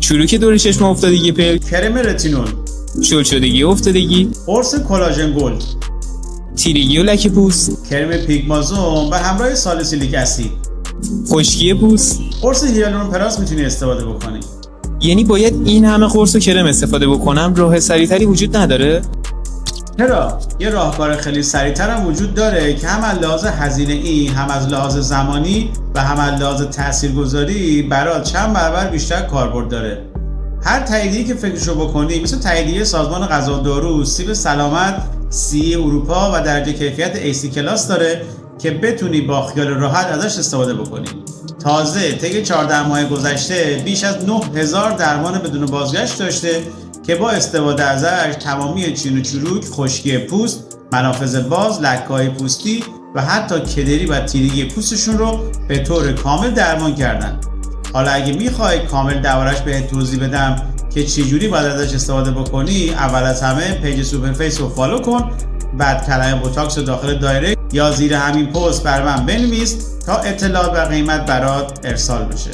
چروک دور چشم افتادگی پلک، کرم رتینول، شل شدگی افتادگی، قرص کلاژن گلد، تیرگی و لکه پوست، کرم پیگمازون و همراه سالیسیلیک اسید، خشکی پوست. قرص هیالورون پلاس میتونی استفاده بکنی. یعنی باید این همه قرص و کرم استفاده بکنم؟ راه سریعتری وجود نداره؟ چرا؟ یه راهکار خیلی سریعتر هم وجود داره که هم از لحاظ هزینه‌ای، هم از لحاظ زمانی و هم از لحاظ تاثیرگذاری برات چند برابر بیشتر کاربرد داره. هر تاییدیه‌ای که فکرشو بکنی، مثل تاییدیه سازمان غذا و دارو، سیب سلامت، سی اروپا و درجه کیفیت ایسی کلاس داره که بتونی با خیال راحت ازش استفاده بکنی. تازه طی 14 ماه گذشته بیش از 9000 درمان بدون بازگشت داشته که با استفاده ازش تمامی چین و چروک، خشکی پوست، منافذ باز، لکه‌های پوستی و حتی کدری و تیرگی پوستشون رو به طور کامل درمان کردن. حالا اگه میخوای کامل دربارش بهت توضیح بدم که چجوری باید ازش استفاده بکنی، اول از همه پیج سوپرفیس رو فالو کن، بعد کلمه بوتاکس رو داخل دایرکت یا زیر همین پست بر من بنویس تا اطلاعات و قیمت برات ارسال بشه.